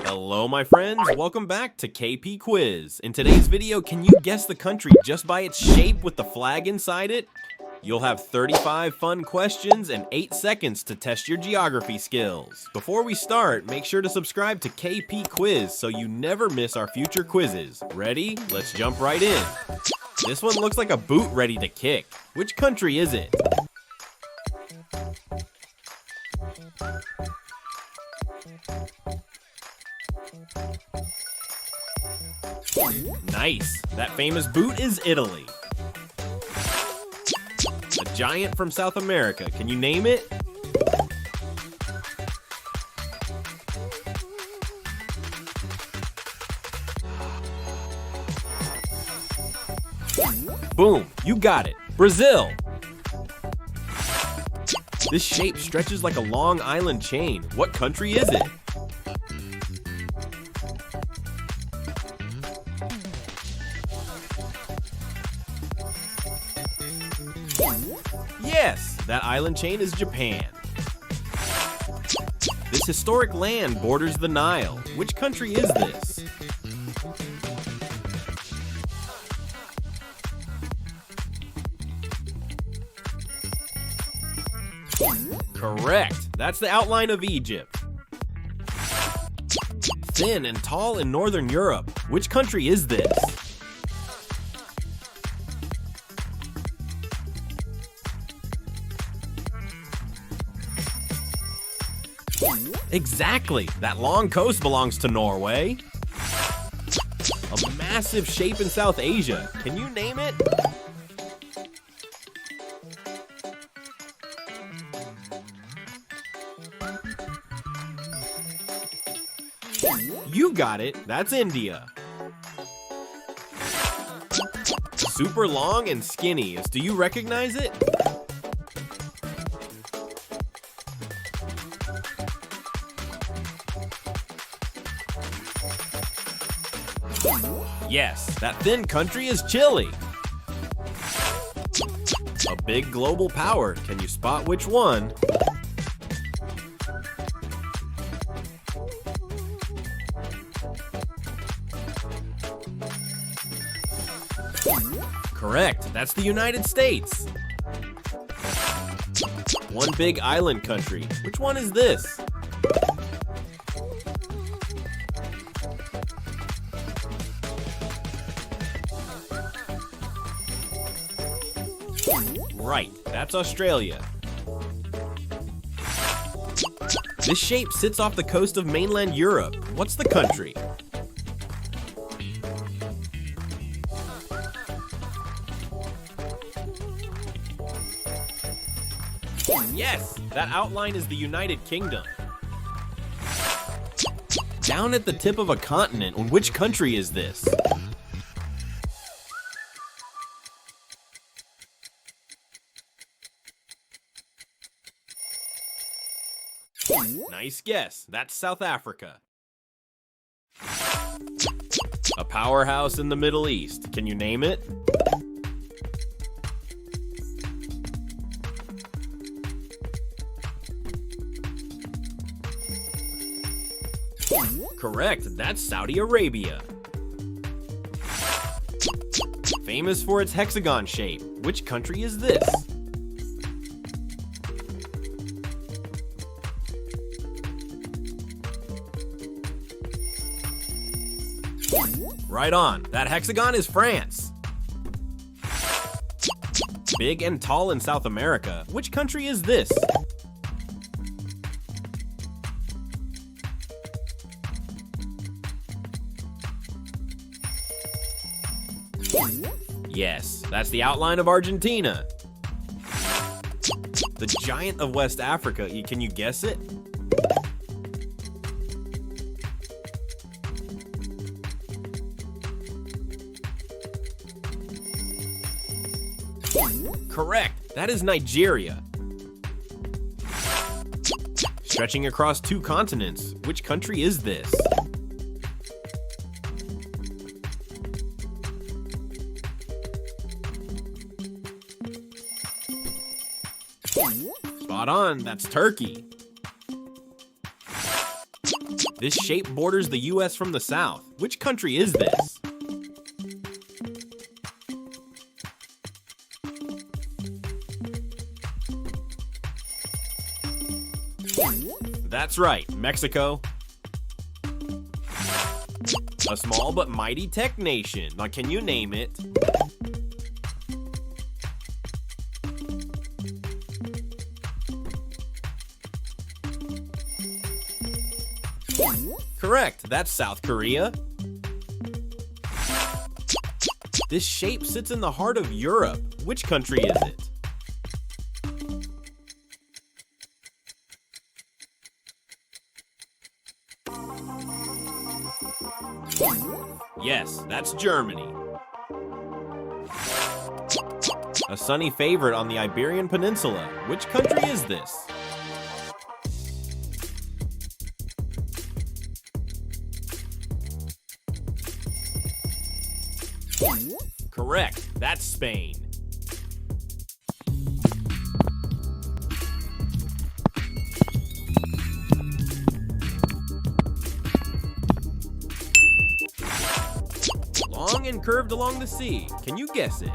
Hello my friends, welcome back to KP Quiz. In today's video, can you guess the country just by its shape with the flag inside it? You'll have 35 fun questions and 8 seconds to test your geography skills. Before we start, make sure to subscribe to KP Quiz so you never miss our future quizzes. Ready? Let's jump right in. This one looks like a boot ready to kick. Which country is it? Nice! That famous boot is Italy. A giant from South America. Can you name it? Boom! You got it! Brazil! This shape stretches like a long island chain. What country is it? Yes, that island chain is Japan. This historic land borders the Nile. Which country is this? Correct. That's the outline of Egypt. Thin and tall in Northern Europe. Which country is this? Exactly! That long coast belongs to Norway. A massive shape in South Asia. Can you name it? You got it! That's India. Super long and skinny. Do you recognize it? Yes, that thin country is Chile. A big global power. Can you spot which one? Correct, that's the United States. One big island country. Which one is this? Right, that's Australia. This shape sits off the coast of mainland Europe. What's the country? Yes, that outline is the United Kingdom. Down at the tip of a continent, which country is this? Nice guess. That's South Africa. A powerhouse in the Middle East. Can you name it? Correct. That's Saudi Arabia. Famous for its hexagon shape. Which country is this? Right on. That hexagon is France. Big and tall in South America. Which country is this? Yes, that's the outline of Argentina. The giant of West Africa. Can you guess it? Correct. That is Nigeria. Stretching across 2 continents. Which country is this? Spot on. That's Turkey. This shape borders the US from the south. Which country is this? That's right, Mexico. A small but mighty tech nation. Now, can you name it? Correct, that's South Korea. This shape sits in the heart of Europe. Which country is it? Yes, that's Germany. A sunny favorite on the Iberian Peninsula. Which country is this? Correct, that's Spain. Long and curved along the sea. Can you guess it?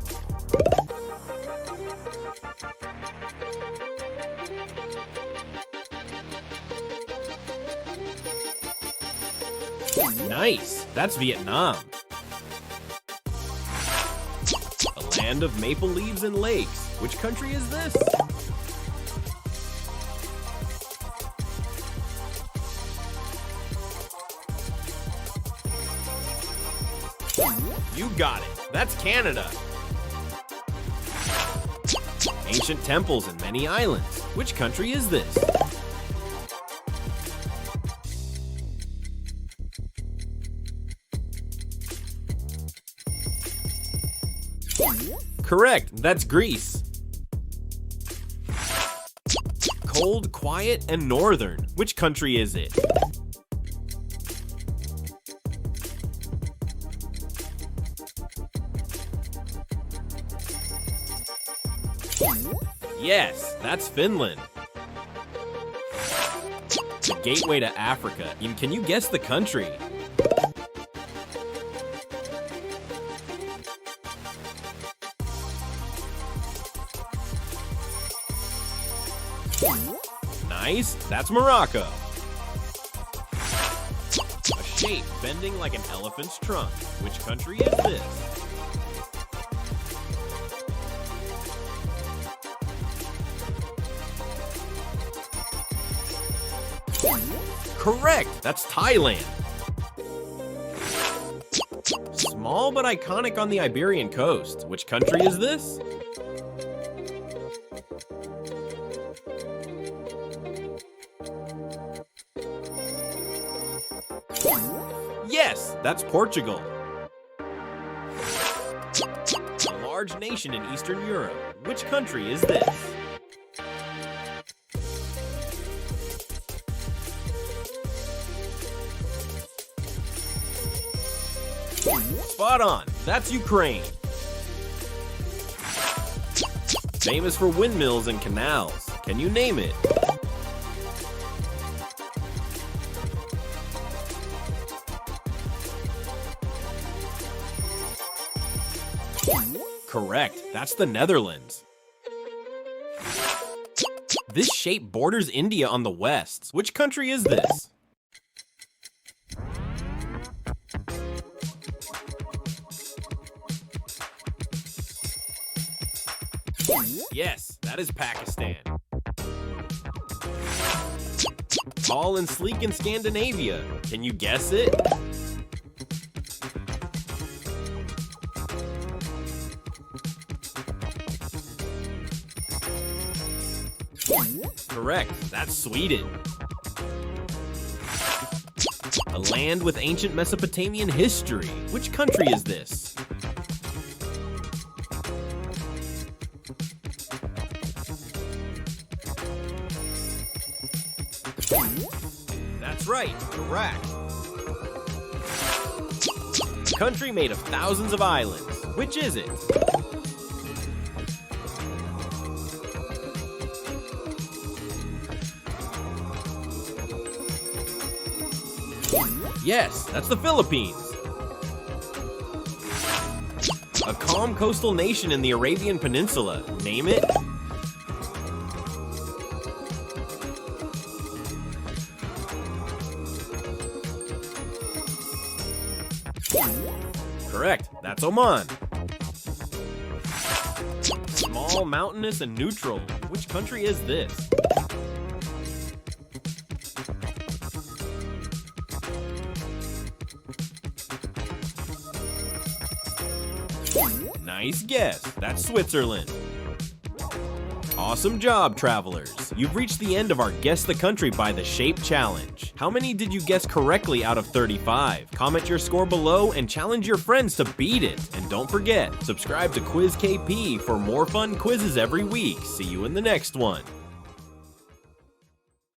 Nice, that's Vietnam. A land of maple leaves and lakes. Which country is this? You got it. That's Canada. Ancient temples and many islands. Which country is this? Correct, that's Greece. Cold, quiet, and northern. Which country is it? Yes, that's Finland. The gateway to Africa. Can you guess the country? Nice, that's Morocco. A shape bending like an elephant's trunk. Which country is this? Correct, that's Thailand. Small but iconic on the Iberian coast. Which country is this? Yes, that's Portugal. A large nation in Eastern Europe. Which country is this? Spot on, that's Ukraine. Famous for windmills and canals. Can you name it? Correct, that's the Netherlands. This shape borders India on the west. Which country is this? Yes, that is Pakistan. Tall and sleek in Scandinavia. Can you guess it? Correct, that's Sweden. A land with ancient Mesopotamian history. Which country is this? That's right, Iraq. A country made of thousands of islands. Which is it? Yes, that's the Philippines. A calm coastal nation in the Arabian Peninsula. Name it. Correct, that's Oman. Small, mountainous, and neutral. Which country is this? Nice guess, that's Switzerland. Awesome job, travelers. You've reached the end of our Guess the Country by the Shape Challenge. How many did you guess correctly out of 35? Comment your score below and challenge your friends to beat it. And don't forget, subscribe to Quiz KP for more fun quizzes every week. See you in the next one.